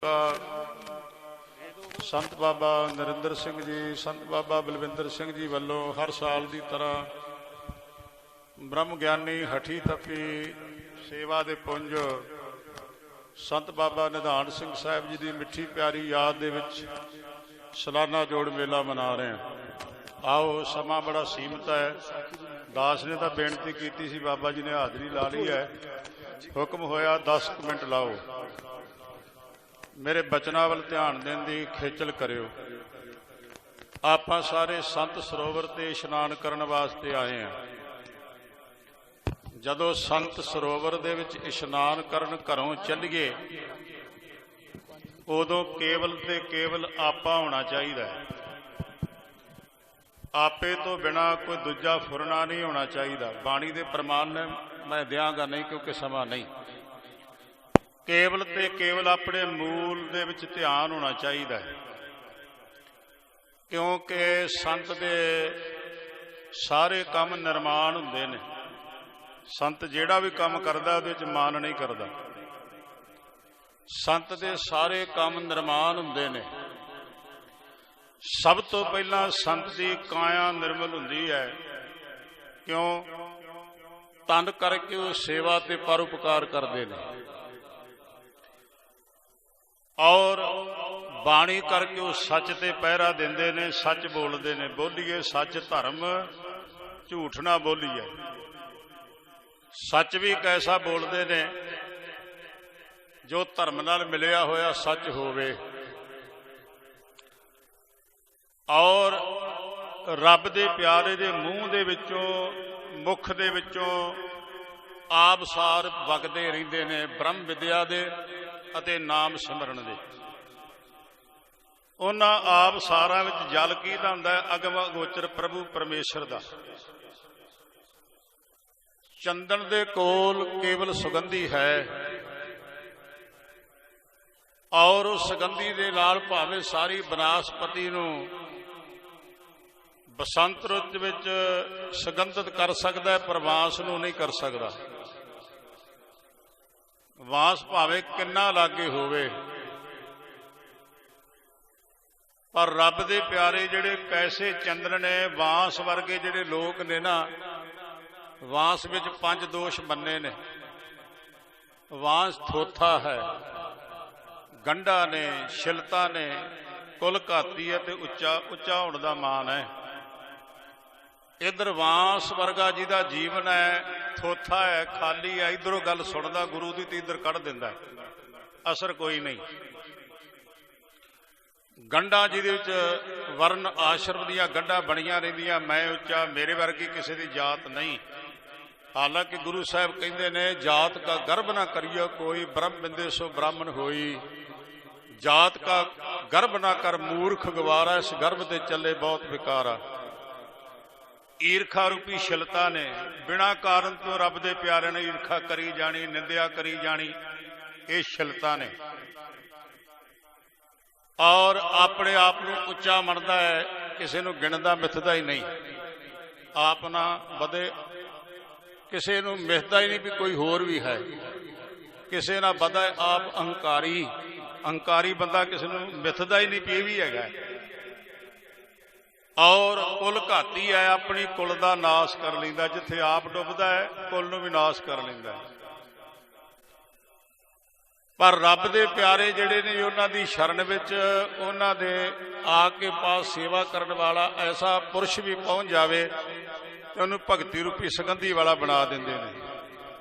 सरकार संत बाबा नरिंदर सिंह जी, संत बाबा बलविंदर सिंह जी वालों हर साल की तरह ब्रह्म ज्ञानी हठी तपी सेवा के पुंज संत बाबा निधान सिंह साहब जी की मिठी प्यारी याद दे विच सालाना जोड़ मेला मना रहे हैं। आओ, समा बड़ा सीमित है। दास ने तो बेनती की सी, बाबा जी ने हाज़री ला ली है। हुक्म होया 10 मिनट लाओ। मेरे बचना वल ध्यान देने की खेचल करियो। आपां सारे संत सरोवर ते इशनान करन वास्ते आए हैं। जदों संत सरोवर दे विच इशनान करन घरों चलीए उदों केवल ते केवल आपा होना चाहिए। आपे तो बिना कोई दूजा फुरना नहीं होना चाहिए। बाणी दे प्रमाण ने मैं देंगा नहीं क्योंकि समा नहीं। केवल ते केवल अपने मूल दे विच ध्यान होना चाहिए, क्योंकि संत दे सारे काम निर्माण हुंदे ने। संत जिहड़ा भी काम करदा उहदे विच मान नहीं करदा। संत दे सारे काम निर्माण हुंदे ने। सब तो पहला संत की काया निर्मल हुंदी है। क्यों? तन करके वो सेवा ते परोपकार करते हैं और बाणी करके वो सच ते पहरा देंदे ने, सच बोलते ने। बोलीए सच धर्म, झूठ ना बोलीए। सच भी कैसा बोलते ने जो धर्म नाल मिलिया होया सच होवे। और रब दे प्यारे दे मूँह दे विचों, मुख दे विचों आबसार वगदे रहिंदे ने, ब्रह्म विद्या दे अते नाम सिमरन दे। उन्हां आबसारां विच जल कीदा हुंदा है? अगम अगोचर प्रभु परमेश्वर दा। चंदन दे कोल केवल सुगंधी है और उस सुगंधी दे नाल भावें सारी बनास्पति नूं बसंत रुत विच सुगंधित कर सकदा है, पर वास नूं नहीं कर सकदा। वास भावें किन्ना लागे होवे, पर रब दे प्यारे जिहड़े कैसे चंद्र ने, वास वर्गे जिहड़े लोक ने ना, वास विच 5 दोष मन्ने ने। वास थोथा है, गंढा ने, शिलता ने, कुल घाती है ते उच्चा उच्चा होने का मान है। इधर वास वर्गा जिहदा जीवन है थोथा है, खाली है। इधरों गल सुनदा गुरु दी ते इधर कढ़ दिंदा है, असर कोई नहीं। गंढा जिहदे विच वर्ण आश्रम दीयां गंढा बणियां रहिंदियां, मैं उच्चा, मेरे वर्गी किसी दी जात नहीं। हालांकि गुरु साहब कहते ने जात का गर्भ ना करियो कोई, ब्रह्म बिंदे सो ब्राह्मण होई। जात का गर्भ ना कर मूर्ख गवारा, इस गर्भ ते चले बहुत विकारा। ईरखा रूपी शिलता ने बिना कारण तो रब दे प्यारे ने ईरखा करी जानी, निंदिया करी जानी, ये शिलता ने। और अपने आप को उच्चा मनता है, किसी को गिणदा मिथदा ही नहीं। आप ना बदे, किसी को मिथदा ही नहीं भी कोई होर भी है। किसी ना बदा आप अहंकारी, अहंकारी बंदा किसी को मिथदा ही नहीं भी भी है। और कुल घाती है, अपनी कुल का नाश कर लेंदा। जिथे आप डुबदा है कुल नूं भी नाश कर लेंदा है। पर रब दे प्यारे जिहड़े ने उन्हां दी शरण विच, उन्हां दे आके पास सेवा करन वाला ऐसा पुरुष भी पहुंच जावे ते उहनूं भगती रूपी संगंधी वाला बना दिंदे ने।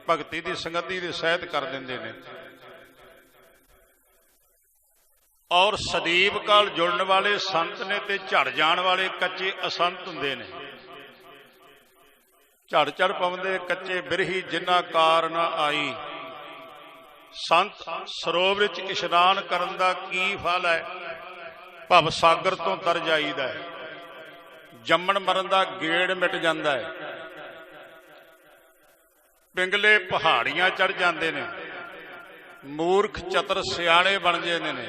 भगती दी संगंधी दे सहित कर दिंदे ने। और सदीप काल जुड़न वाले संत ने ते झड़ जाण वाले कच्चे असंत हुंदे ने। झड़ झड़ पवंदे कच्चे बिरही जिन्ना कार ना आई। संत सरोवर विच इशनान करन दा की फल है? भव सागर तो तर जाईदा है। जम्मण मरण दा गेड़ मिट जांदा है। पिंगले पहाड़ियां चढ़ जांदे ने। मूर्ख चतुर सियाणे बन जांदे ने।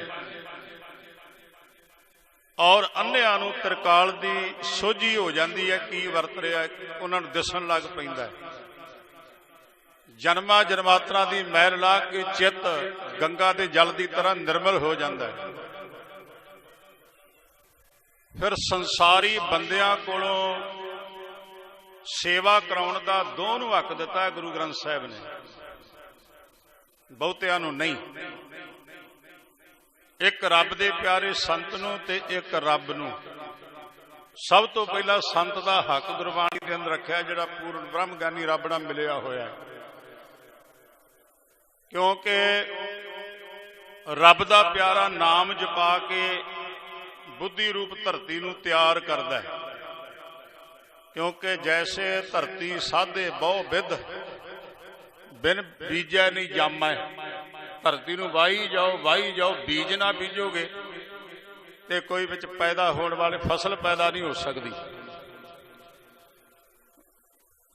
और अन्निਆਂ ਨੂੰ त्रिकाल ਦੀ सोझी हो जाती है, की वरत रहा है उन्होंने दिसन लग पैंदा है। ਜਨਮਾਂ ਜਨਮਾਤਰਾਂ ਦੀ ਮੈਲ ਲਾ ਕੇ ਚਿੱਤ ਗੰਗਾ ਦੇ ਜਲ ਦੀ ਤਰ੍ਹਾਂ ਨਿਰਮਲ ਹੋ ਜਾਂਦਾ ਹੈ। ਫਿਰ ਸੰਸਾਰੀ ਬੰਦਿਆਂ ਕੋਲੋਂ ਸੇਵਾ ਕਰਾਉਣ ਦਾ ਦੋਹਾਂ ਨੂੰ ਹੱਕ ਦਿੱਤਾ ਹੈ ਗੁਰੂ ਗ੍ਰੰਥ ਸਾਹਿਬ ਨੇ, ਬਹੁਤਿਆਂ ਨੂੰ ਨਹੀਂ। ਇੱਕ ਰੱਬ ਦੇ ਪਿਆਰੇ ਸੰਤ ਨੂੰ ਤੇ ਇੱਕ ਰੱਬ ਨੂੰ। ਸਭ ਤੋਂ ਪਹਿਲਾਂ ਸੰਤ ਦਾ ਹੱਕ ਗੁਰਬਾਣੀ ਦੇ ਅੰਦਰ ਰੱਖਿਆ, ਜਿਹੜਾ ਪੂਰਨ ਬ੍ਰਹਮ ਗਿਆਨੀ ਰੱਬ ਨਾਲ ਮਿਲਿਆ ਹੋਇਆ, ਕਿਉਂਕਿ ਰੱਬ ਦਾ ਪਿਆਰਾ ਨਾਮ ਜਪਾ ਕੇ ਬੁੱਧੀ ਰੂਪ ਧਰਤੀ ਨੂੰ ਤਿਆਰ ਕਰਦਾ ਹੈ। ਕਿਉਂਕਿ ਜੈਸੇ ਧਰਤੀ ਸਾਧੇ ਬਹੁ ਵਿਧ, ਬਿਨ ਬੀਜੈ ਨਹੀਂ ਜਾਮੈ। ਧਰਤੀ ਨੂੰ ਵਾਹੀ ਜਾਓ, ਬੀਜ ਨਾ ਬੀਜੋਗੇ ਤੇ ਕੋਈ ਵਿੱਚ ਪੈਦਾ ਹੋਣ ਵਾਲੀ ਫਸਲ ਪੈਦਾ ਨਹੀਂ ਹੋ ਸਕਦੀ।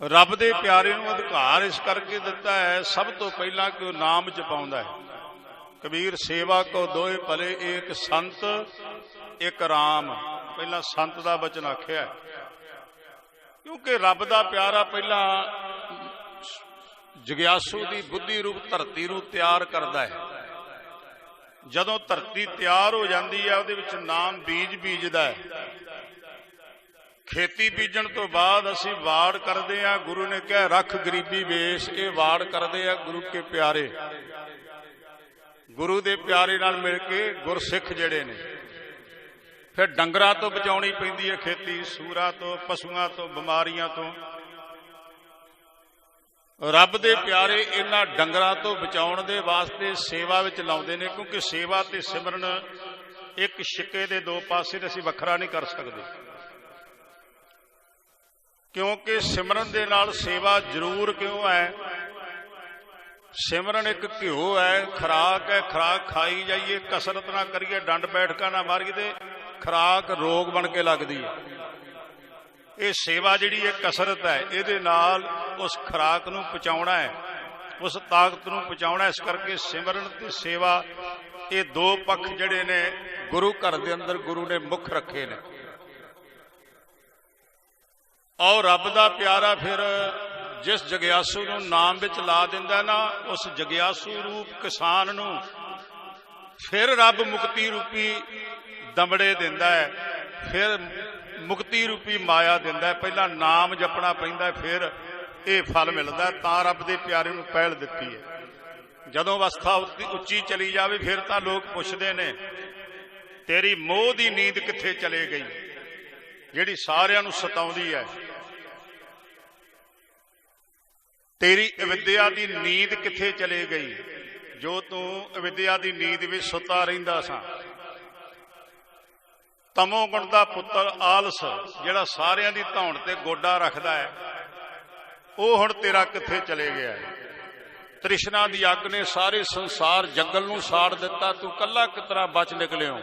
ਰੱਬ ਦੇ ਪਿਆਰੇ ਨੂੰ ਅਧਿਕਾਰ ਇਸ ਕਰਕੇ ਦਿੱਤਾ ਹੈ, ਸਭ ਤੋਂ ਪਹਿਲਾਂ ਕਿ ਉਹ ਨਾਮ ਜਪਾਉਂਦਾ ਹੈ। ਕਬੀਰ ਸੇਵਾ ਕੋ ਦੋਏ ਭਲੇ, ਏਕ ਸੰਤ ਇੱਕ ਰਾਮ। ਪਹਿਲਾਂ ਸੰਤ ਦਾ ਬਚਨ ਆਖਿਆ, ਕਿਉਂਕਿ ਰੱਬ ਦਾ ਪਿਆਰਾ ਪਹਿਲਾਂ ਜਗਿਆਸੂ ਦੀ ਬੁੱਧੀ ਰੂਪ ਧਰਤੀ ਨੂੰ ਤਿਆਰ ਕਰਦਾ ਹੈ। ਜਦੋਂ ਧਰਤੀ ਤਿਆਰ ਹੋ ਜਾਂਦੀ ਹੈ, ਉਹਦੇ ਵਿੱਚ ਨਾਮ ਬੀਜ ਬੀਜਦਾ ਹੈ। ਖੇਤੀ ਬੀਜਣ ਤੋਂ ਬਾਅਦ ਅਸੀਂ ਵਾੜ ਕਰਦੇ ਹਾਂ। ਗੁਰੂ ਨੇ ਕਿਹਾ ਰੱਖ ਗਰੀਬੀ ਵੇਸ਼, ਇਹ ਵਾੜ ਕਰਦੇ ਆ ਗੁਰੂ ਕੇ ਪਿਆਰੇ। ਗੁਰੂ ਦੇ ਪਿਆਰੇ ਨਾਲ ਮਿਲ ਕੇ ਗੁਰਸਿੱਖ ਜਿਹੜੇ ਨੇ। ਫਿਰ ਡੰਗਰਾਂ ਤੋਂ ਬਚਾਉਣੀ ਪੈਂਦੀ ਹੈ ਖੇਤੀ, ਸੂਰਾਂ ਤੋਂ, ਪਸ਼ੂਆਂ ਤੋਂ, ਬਿਮਾਰੀਆਂ ਤੋਂ। ਰੱਬ ਦੇ ਪਿਆਰੇ ਇਹਨਾਂ ਡੰਗਰਾਂ ਤੋਂ ਬਚਾਉਣ ਦੇ ਵਾਸਤੇ ਸੇਵਾ ਵਿੱਚ ਲਾਉਂਦੇ ਨੇ, ਕਿਉਂਕਿ ਸੇਵਾ ਤੇ ਸਿਮਰਨ ਇੱਕ ਸਿੱਕੇ ਦੇ ਦੋ ਪਾਸੇ ਨੇ, ਅਸੀਂ ਵੱਖਰਾ ਨਹੀਂ ਕਰ ਸਕਦੇ। ਕਿਉਂਕਿ ਸਿਮਰਨ ਦੇ ਨਾਲ ਸੇਵਾ ਜ਼ਰੂਰ ਕਿਉਂ ਹੈ? ਸਿਮਰਨ ਇੱਕ ਘਿਓ ਹੈ, ਖੁਰਾਕ ਹੈ। ਖੁਰਾਕ ਖਾਈ ਜਾਈਏ, ਕਸਰਤ ਨਾ ਕਰੀਏ, ਡੰਡ ਬੈਠਕਾਂ ਨਾ ਮਾਰੀਏ ਤੇ ਖੁਰਾਕ ਰੋਗ ਬਣ ਕੇ ਲੱਗਦੀ ਹੈ। ਇਹ ਸੇਵਾ ਜਿਹੜੀ ਇਹ ਕਸਰਤ ਹੈ, ਇਹਦੇ ਨਾਲ ਉਸ ਖੁਰਾਕ ਨੂੰ ਪਹੁੰਚਾਉਣਾ ਹੈ, ਉਸ ਤਾਕਤ ਨੂੰ ਪਹੁੰਚਾਉਣਾ। ਇਸ ਕਰਕੇ ਸਿਮਰਨ ਤੇ ਸੇਵਾ ਇਹ ਦੋ ਪੱਖ ਜਿਹੜੇ ਨੇ ਗੁਰੂ ਘਰ ਦੇ ਅੰਦਰ ਗੁਰੂ ਨੇ ਮੁੱਖ ਰੱਖੇ ਨੇ। ਔਰ ਰੱਬ ਦਾ ਪਿਆਰਾ ਫਿਰ ਜਿਸ ਜਗਿਆਸੂ ਨੂੰ ਨਾਮ ਵਿੱਚ ਲਾ ਦਿੰਦਾ ਨਾ, ਉਸ ਜਗਿਆਸੂ ਰੂਪ ਕਿਸਾਨ ਨੂੰ ਫਿਰ ਰੱਬ ਮੁਕਤੀ ਰੂਪੀ ਦਮੜੇ ਦਿੰਦਾ ਹੈ, ਫਿਰ ਮੁਕਤੀ ਰੂਪੀ ਮਾਇਆ ਦਿੰਦਾ ਹੈ। ਪਹਿਲਾਂ ਨਾਮ ਜਪਣਾ ਪੈਂਦਾ, ਫਿਰ ਇਹ ਫਲ ਮਿਲਦਾ। ਤਾਂ ਰੱਬ ਦੇ ਪਿਆਰੇ ਨੂੰ ਪਹਿਲ ਦਿੱਤੀ ਹੈ। ਜਦੋਂ ਅਵਸਥਾ ਉੱਚੀ ਚਲੀ ਜਾਵੇ, ਫਿਰ ਤਾਂ ਲੋਕ ਪੁੱਛਦੇ ਨੇ ਤੇਰੀ ਮੋਹ ਦੀ ਨੀਂਦ ਕਿੱਥੇ ਚਲੇ ਗਈ, ਜਿਹੜੀ ਸਾਰਿਆਂ ਨੂੰ ਸਤਾਉਂਦੀ ਹੈ। ਤੇਰੀ ਅਵਿਦਿਆ ਦੀ ਨੀਂਦ ਕਿੱਥੇ ਚਲੇ ਗਈ, ਜੋ ਤੂੰ ਅਵਿਦਿਆ ਦੀ ਨੀਂਦ ਵਿੱਚ ਸੁੱਤਾ ਰਹਿੰਦਾ ਸਾਂ। ਤਮੋ ਗੁਣ ਦਾ ਪੁੱਤਰ ਆਲਸ, ਜਿਹੜਾ ਸਾਰਿਆਂ ਦੀ ਧੌਣ ਤੇ ਗੋਡਾ ਰੱਖਦਾ ਹੈ, ਉਹ ਹੁਣ ਤੇਰਾ ਕਿੱਥੇ ਚਲੇ ਗਿਆ ਹੈ। ਤ੍ਰਿਸ਼ਨਾ ਦੀ ਅੱਗ ਨੇ ਸਾਰੇ ਸੰਸਾਰ ਜੰਗਲ ਨੂੰ ਸਾੜ ਦਿੱਤਾ, ਤੂੰ ਕੱਲਾ ਕਿਤਨਾ ਬਚ ਨਿਕਲਿਓ।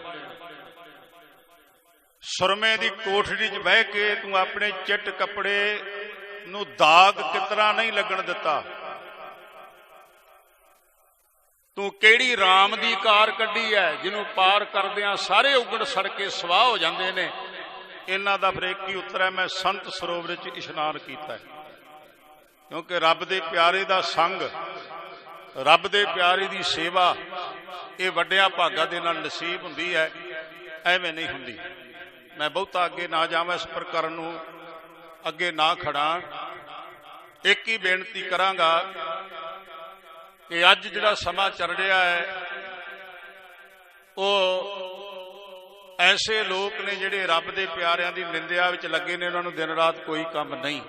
ਸੁਰਮੇ ਦੀ ਕੋਠੜੀ 'ਚ ਬਹਿ ਕੇ ਤੂੰ ਆਪਣੇ ਚਿੱਟ ਕੱਪੜੇ ਨੂੰ ਦਾਗ ਕਿਤਨਾ ਨਹੀਂ ਲੱਗਣ ਦਿੱਤਾ। ਤੂੰ ਕਿਹੜੀ ਰਾਮ ਦੀ ਕਾਰ ਕੱਢੀ ਹੈ, ਜਿਹਨੂੰ ਪਾਰ ਕਰਦਿਆਂ ਸਾਰੇ ਉਗੜ ਸੜ ਕੇ ਸਵਾਹ ਹੋ ਜਾਂਦੇ ਨੇ। ਇਹਨਾਂ ਦਾ ਫਿਰ ਇੱਕ ਹੀ ਉੱਤਰ ਹੈ, ਮੈਂ ਸੰਤ ਸਰੋਵਰ 'ਚ ਇਸ਼ਨਾਨ ਕੀਤਾ ਹੈ। ਕਿਉਂਕਿ ਰੱਬ ਦੇ ਪਿਆਰੇ ਦਾ ਸੰਗ, ਰੱਬ ਦੇ ਪਿਆਰੇ ਦੀ ਸੇਵਾ, ਇਹ ਵੱਡਿਆਂ ਭਾਗਾਂ ਦੇ ਨਾਲ ਨਸੀਬ ਹੁੰਦੀ ਹੈ, ਐਵੇਂ ਨਹੀਂ ਹੁੰਦੀ। ਮੈਂ ਬਹੁਤਾ ਅੱਗੇ ਨਾ ਜਾਵਾਂ, ਇਸ ਪ੍ਰਕਰਨ ਨੂੰ ਅੱਗੇ ਨਾ ਖੜਾ। ਇੱਕ ਹੀ ਬੇਨਤੀ ਕਰਾਂਗਾ ਕਿ ਅੱਜ ਜਿਹੜਾ ਸਮਾਂ ਚੱਲ ਰਿਹਾ ਹੈ, ਉਹ ਐਸੇ ਲੋਕ ਨੇ ਜਿਹੜੇ ਰੱਬ ਦੇ ਪਿਆਰਿਆਂ ਦੀ ਨਿੰਦਿਆ ਵਿੱਚ ਲੱਗੇ ਨੇ। ਉਹਨਾਂ ਨੂੰ ਦਿਨ ਰਾਤ ਕੋਈ ਕੰਮ ਨਹੀਂ,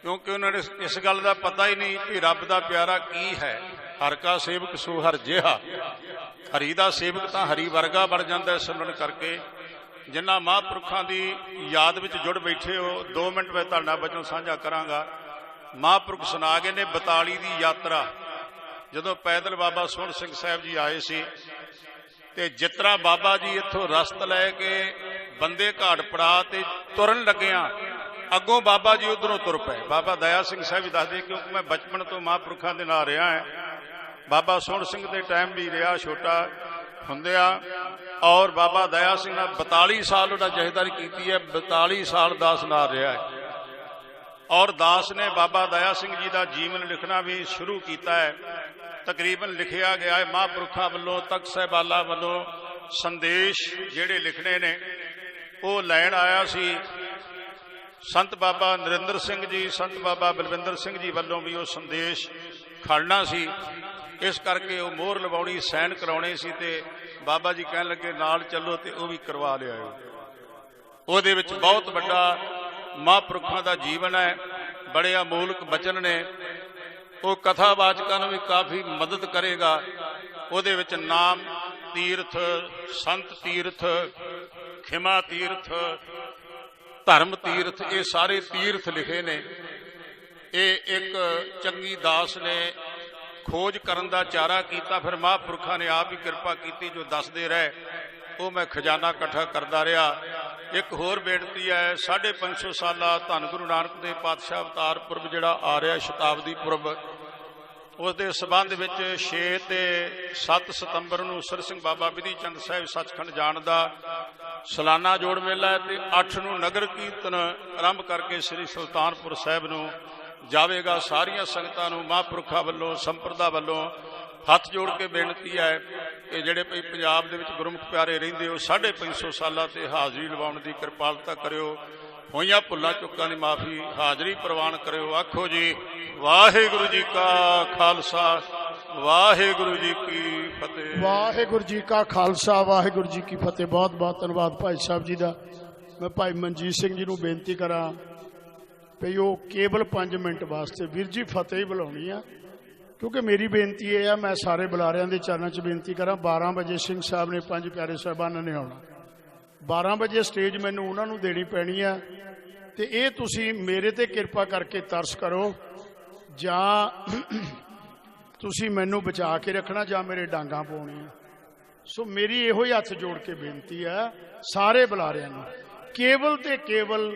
ਕਿਉਂਕਿ ਉਹਨਾਂ ਨੇ ਇਸ ਗੱਲ ਦਾ ਪਤਾ ਹੀ ਨਹੀਂ ਕਿ ਰੱਬ ਦਾ ਪਿਆਰਾ ਕੀ ਹੈ। ਹਰ ਕਾ ਸੇਵਕ ਸੋ ਹਰ ਜਿਹਾ, ਹਰੀ ਦਾ ਸੇਵਕ ਤਾਂ ਹਰੀ ਵਰਗਾ ਬਣ ਜਾਂਦਾ ਸਿਮਰਨ ਕਰਕੇ। ਜਿਨ੍ਹਾਂ ਮਹਾਂਪੁਰਖਾਂ ਦੀ ਯਾਦ ਵਿੱਚ ਜੁੜ ਬੈਠੇ ਹੋ, 2 ਮਿੰਟ ਮੈਂ ਤੁਹਾਡੇ ਨਾਲ ਬਚਨ ਸਾਂਝਾ ਕਰਾਂਗਾ। ਮਹਾਂਪੁਰਖ ਸੁਣਾ ਗਏ ਨੇ 42 ਦੀ ਯਾਤਰਾ। ਜਦੋਂ ਪੈਦਲ ਬਾਬਾ ਸੋਹਣ ਸਿੰਘ ਸਾਹਿਬ ਜੀ ਆਏ ਸੀ, ਤੇ ਜਿਤਨਾ ਬਾਬਾ ਜੀ ਇੱਥੋਂ ਰਸਤ ਲੈ ਕੇ ਬੰਦੇ ਘਾਟ ਪੜਾ ਤੇ ਤੁਰਨ ਲੱਗਿਆ, ਅੱਗੋਂ ਬਾਬਾ ਜੀ ਉਧਰੋਂ ਤੁਰ ਪਏ। ਬਾਬਾ ਦਇਆ ਸਿੰਘ ਸਾਹਿਬ ਜੀ ਦੱਸਦੇ, ਕਿਉਂਕਿ ਮੈਂ ਬਚਪਨ ਤੋਂ ਮਹਾਂਪੁਰਖਾਂ ਦੇ ਨਾਲ ਰਿਹਾ ਹਾਂ, ਬਾਬਾ ਸੋਹਣ ਸਿੰਘ ਦੇ ਟਾਈਮ ਵੀ ਰਿਹਾ ਛੋਟਾ ਹੁੰਦਿਆਂ, ਔਰ ਬਾਬਾ ਦਇਆ ਸਿੰਘ ਨਾਲ 42 ਸਾਲ ਉਹਦਾ ਜਹੇਦਾਰੀ ਕੀਤੀ ਹੈ, 42 ਸਾਲ ਦਾਸ ਨਾਲ ਰਿਹਾ ਹੈ। ਔਰ ਦਾਸ ਨੇ ਬਾਬਾ ਦਇਆ ਸਿੰਘ ਜੀ ਦਾ ਜੀਵਨ ਲਿਖਣਾ ਵੀ ਸ਼ੁਰੂ ਕੀਤਾ ਹੈ। ਤਕਰੀਬਨ ਲਿਖਿਆ ਗਿਆ ਹੈ ਮਹਾਂਪੁਰਖਾਂ ਵੱਲੋਂ, ਤਖਤ ਸਾਹਿਬਾਲਾ ਵੱਲੋਂ ਸੰਦੇਸ਼ ਜਿਹੜੇ ਲਿਖਣੇ ਨੇ ਉਹ ਲੈਣ ਆਇਆ ਸੀ। ਸੰਤ ਬਾਬਾ ਨਰਿੰਦਰ ਸਿੰਘ ਜੀ, ਸੰਤ ਬਾਬਾ ਬਲਵਿੰਦਰ ਸਿੰਘ ਜੀ ਵੱਲੋਂ ਵੀ ਉਹ ਸੰਦੇਸ਼ ਖੜਨਾ ਸੀ। ਇਸ ਕਰਕੇ ਉਹ ਮੋਹਰ ਲਵਾਉਣੀ, ਸਾਈਨ ਕਰਾਉਣੇ ਸੀ ਤੇ ਬਾਬਾ ਜੀ ਕਹਿਣ ਲੱਗੇ ਨਾਲ ਚੱਲੋ ਤੇ ਉਹ ਵੀ ਕਰਵਾ ਲਿਆਇਓ। ਉਹਦੇ ਵਿੱਚ ਬਹੁਤ ਵੱਡਾ ਮਹਾਂਪੁਰਖਾਂ ਦਾ ਜੀਵਨ ਹੈ, ਬੜੇ ਅਮੋਲਕ ਬਚਨ ਨੇ। ਉਹ ਕਥਾਵਾਚਕਾਂ ਨੂੰ ਵੀ ਕਾਫੀ ਮਦਦ ਕਰੇਗਾ। ਉਹਦੇ ਵਿੱਚ ਨਾਮ ਤੀਰਥ, ਸੰਤ ਤੀਰਥ, ਖਿਮਾ ਤੀਰਥ, ਧਰਮ ਤੀਰਥ, ਇਹ ਸਾਰੇ ਤੀਰਥ ਲਿਖੇ ਨੇ। ਇਹ ਇੱਕ ਚੰਗੀ ਦਾਸ ਨੇ ਖੋਜ ਕਰਨ ਦਾ ਚਾਰਾ ਕੀਤਾ, ਫਿਰ ਮਹਾਂਪੁਰਖਾਂ ਨੇ ਆਪ ਹੀ ਕਿਰਪਾ ਕੀਤੀ, ਜੋ ਦੱਸਦੇ ਰਹੇ ਉਹ ਮੈਂ ਖਜ਼ਾਨਾ ਇਕੱਠਾ ਕਰਦਾ ਰਿਹਾ। ਇੱਕ ਹੋਰ ਬੇਨਤੀ ਹੈ, 550 ਸਾਲਾ ਧੰਨ ਗੁਰੂ ਨਾਨਕ ਦੇਵ ਪਾਤਸ਼ਾਹ ਅਵਤਾਰ ਪੁਰਬ ਜਿਹੜਾ ਆ ਰਿਹਾ, ਸ਼ਤਾਬਦੀ ਪੁਰਬ, ਉਸ ਦੇ ਸਬੰਧ ਵਿੱਚ 6 ਤੇ 7 ਸਤੰਬਰ ਨੂੰ ਸਰ ਸਿੰਘ ਬਾਬਾ ਵਿਧੀ ਚੰਦ ਸਾਹਿਬ ਸੱਚਖੰਡ ਜਾਣ ਦਾ ਸਾਲਾਨਾ ਜੋੜ ਮੇਲਾ ਹੈ ਤੇ 8 ਨੂੰ ਨਗਰ ਕੀਰਤਨ ਆਰੰਭ ਕਰਕੇ ਸ੍ਰੀ ਸੁਲਤਾਨਪੁਰ ਸਾਹਿਬ ਨੂੰ ਜਾਵੇਗਾ। ਸਾਰੀਆਂ ਸੰਗਤਾਂ ਨੂੰ ਮਹਾਂਪੁਰਖਾਂ ਵੱਲੋਂ, ਸੰਪਰਦਾ ਵੱਲੋਂ ਹੱਥ ਜੋੜ ਕੇ ਬੇਨਤੀ ਹੈ ਕਿ ਜਿਹੜੇ ਭਈ ਪੰਜਾਬ ਦੇ ਵਿੱਚ ਗੁਰਮੁਖ ਪਿਆਰੇ ਰਹਿੰਦੇ ਹੋ 550 ਸਾਲਾਂ ਤੇ ਹਾਜ਼ਰੀ ਲਵਾਉਣ ਦੀ ਕਿਰਪਾਲਤਾ ਕਰਿਓ। ਹੋਈਆਂ ਭੁੱਲਾਂ ਚੁੱਕਾਂ ਦੀ ਮਾਫੀ, ਹਾਜ਼ਰੀ ਪ੍ਰਵਾਨ ਕਰਿਓ। ਆਖੋ ਜੀ ਵਾਹਿਗੁਰੂ ਜੀ ਕਾ ਖਾਲਸਾ, ਵਾਹਿਗੁਰੂ ਜੀ ਕੀ ਫਤਿਹ। ਵਾਹਿਗੁਰੂ ਜੀ ਕਾ ਖਾਲਸਾ, ਵਾਹਿਗੁਰੂ ਜੀ ਕੀ ਫਤਿਹ। ਬਹੁਤ ਬਹੁਤ ਧੰਨਵਾਦ ਭਾਈ ਸਾਹਿਬ ਜੀ ਦਾ। ਮੈਂ ਭਾਈ ਮਨਜੀਤ ਸਿੰਘ ਜੀ ਨੂੰ ਬੇਨਤੀ ਕਰਾਂ ਵੀ ਉਹ ਕੇਵਲ 5 ਮਿੰਟ ਵਾਸਤੇ ਵੀਰ ਜੀ ਫਤਿਹ ਹੀ ਬੁਲਾਉਣੀ ਆ, ਕਿਉਂਕਿ ਮੇਰੀ ਬੇਨਤੀ ਇਹ ਆ, ਮੈਂ ਸਾਰੇ ਬੁਲਾਰਿਆਂ ਦੇ ਚਰਨਾਂ 'ਚ ਬੇਨਤੀ ਕਰਾਂ। 12 ਵਜੇ ਸਿੰਘ ਸਾਹਿਬ ਨੇ 5 ਪਿਆਰੇ ਸਾਹਿਬਾਨਾਂ ਨੇ ਆਉਣਾ, 12 ਵਜੇ ਸਟੇਜ ਮੈਨੂੰ ਉਹਨਾਂ ਨੂੰ ਦੇਣੀ ਪੈਣੀ ਆ। ਤੇ ਇਹ ਤੁਸੀਂ ਮੇਰੇ ਤੇ ਕਿਰਪਾ ਕਰਕੇ ਤਰਸ ਕਰੋ, ਜਾਂ ਤੁਸੀਂ ਮੈਨੂੰ ਬਚਾ ਕੇ ਰੱਖਣਾ ਜਾਂ ਮੇਰੇ ਡਾਂਗਾਂ ਪਾਉਣੀਆਂ। ਸੋ ਮੇਰੀ ਇਹੋ ਹੀ ਹੱਥ ਜੋੜ ਕੇ ਬੇਨਤੀ ਹੈ ਸਾਰੇ ਬੁਲਾਰਿਆਂ ਨੂੰ, ਕੇਵਲ ਤੇ ਕੇਵਲ